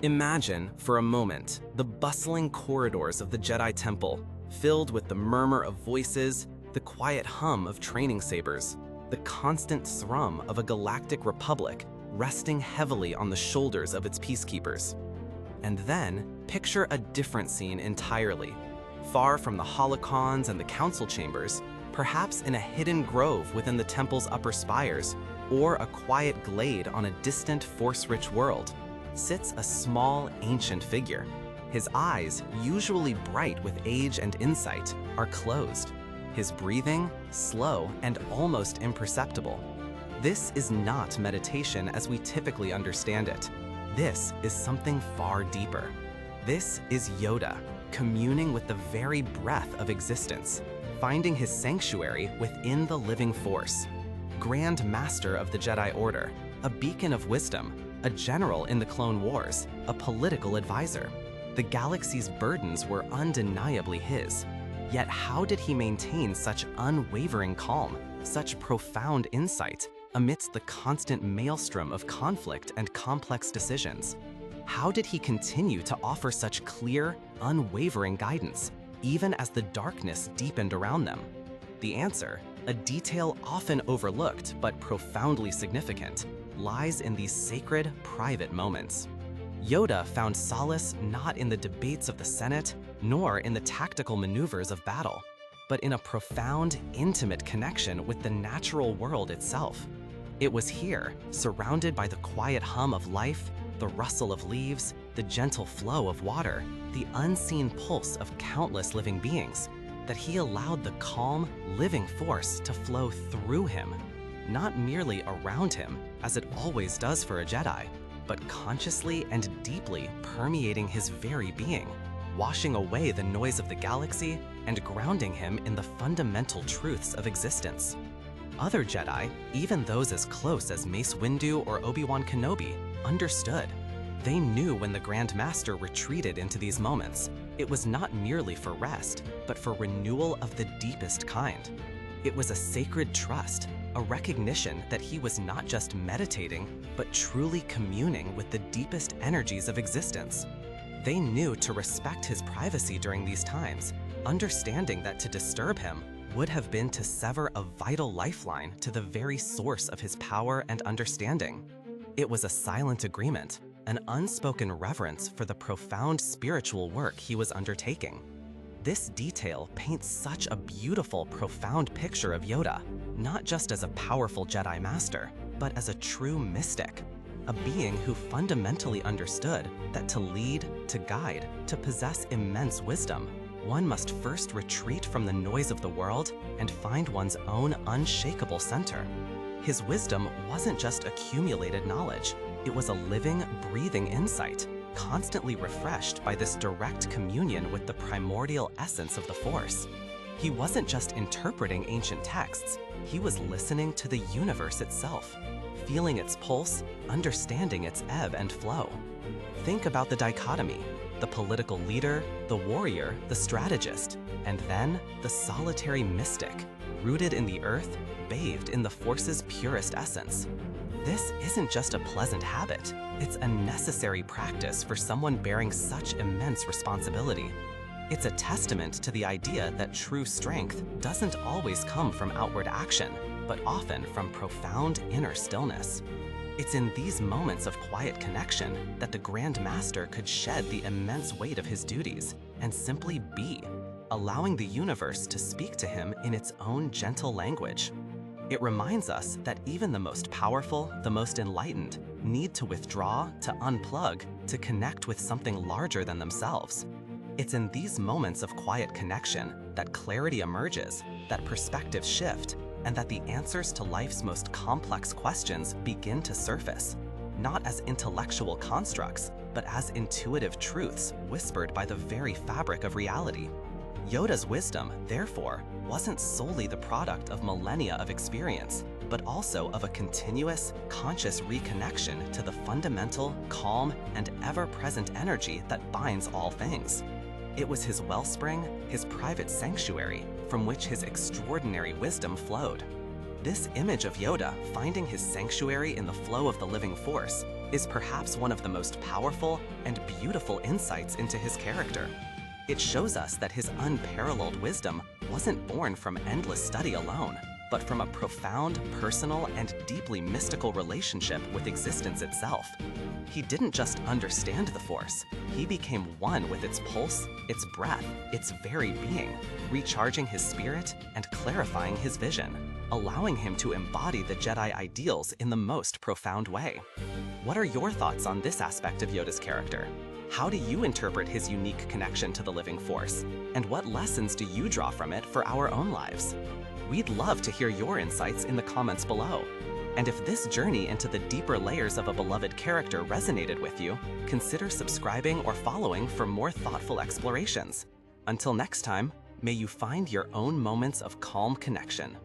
Imagine, for a moment, the bustling corridors of the Jedi Temple, filled with the murmur of voices, the quiet hum of training sabers, the constant thrum of a galactic republic resting heavily on the shoulders of its peacekeepers. And then, picture a different scene entirely. Far from the holocrons and the council chambers, perhaps in a hidden grove within the temple's upper spires, or a quiet glade on a distant, force-rich world, sits a small, ancient figure. His eyes, usually bright with age and insight, are closed. His breathing, slow and almost imperceptible. This is not meditation as we typically understand it. This is something far deeper. This is Yoda, communing with the very breath of existence, finding his sanctuary within the living force. Grand Master of the Jedi Order, a beacon of wisdom, a general in the Clone Wars, a political advisor. The galaxy's burdens were undeniably his. Yet how did he maintain such unwavering calm, such profound insight, amidst the constant maelstrom of conflict and complex decisions? How did he continue to offer such clear, unwavering guidance, even as the darkness deepened around them? The answer, a detail often overlooked but profoundly significant, lies in these sacred, private moments. Yoda found solace not in the debates of the Senate, nor in the tactical maneuvers of battle, but in a profound, intimate connection with the natural world itself. It was here, surrounded by the quiet hum of life, the rustle of leaves, the gentle flow of water, the unseen pulse of countless living beings, that he allowed the calm, living force to flow through him, not merely around him, as it always does for a Jedi, but consciously and deeply permeating his very being, washing away the noise of the galaxy and grounding him in the fundamental truths of existence. Other Jedi, even those as close as Mace Windu or Obi-Wan Kenobi, understood. They knew when the Grand Master retreated into these moments, it was not merely for rest, but for renewal of the deepest kind. It was a sacred trust, a recognition that he was not just meditating, but truly communing with the deepest energies of existence. They knew to respect his privacy during these times, understanding that to disturb him would have been to sever a vital lifeline to the very source of his power and understanding. It was a silent agreement, an unspoken reverence for the profound spiritual work he was undertaking. This detail paints such a beautiful, profound picture of Yoda, not just as a powerful Jedi Master, but as a true mystic, a being who fundamentally understood that to lead, to guide, to possess immense wisdom, one must first retreat from the noise of the world and find one's own unshakable center. His wisdom wasn't just accumulated knowledge, it was a living, breathing insight, constantly refreshed by this direct communion with the primordial essence of the Force. He wasn't just interpreting ancient texts, he was listening to the universe itself, feeling its pulse, understanding its ebb and flow. Think about the dichotomy: the political leader, the warrior, the strategist, and then the solitary mystic, rooted in the earth, bathed in the Force's purest essence. This isn't just a pleasant habit, it's a necessary practice for someone bearing such immense responsibility. It's a testament to the idea that true strength doesn't always come from outward action, but often from profound inner stillness. It's in these moments of quiet connection that the Grand Master could shed the immense weight of his duties and simply be, allowing the universe to speak to him in its own gentle language. It reminds us that even the most powerful, the most enlightened, need to withdraw, to unplug, to connect with something larger than themselves. It's in these moments of quiet connection that clarity emerges, that perspectives shift, and that the answers to life's most complex questions begin to surface, not as intellectual constructs, but as intuitive truths whispered by the very fabric of reality. Yoda's wisdom, therefore, wasn't solely the product of millennia of experience, but also of a continuous, conscious reconnection to the fundamental, calm, and ever-present energy that binds all things. It was his wellspring, his private sanctuary, from which his extraordinary wisdom flowed. This image of Yoda finding his sanctuary in the flow of the living force is perhaps one of the most powerful and beautiful insights into his character. It shows us that his unparalleled wisdom wasn't born from endless study alone, but from a profound, personal, and deeply mystical relationship with existence itself. He didn't just understand the Force, he became one with its pulse, its breath, its very being, recharging his spirit and clarifying his vision, allowing him to embody the Jedi ideals in the most profound way. What are your thoughts on this aspect of Yoda's character? How do you interpret his unique connection to the living Force? And what lessons do you draw from it for our own lives? We'd love to hear your insights in the comments below. And if this journey into the deeper layers of a beloved character resonated with you, consider subscribing or following for more thoughtful explorations. Until next time, may you find your own moments of calm connection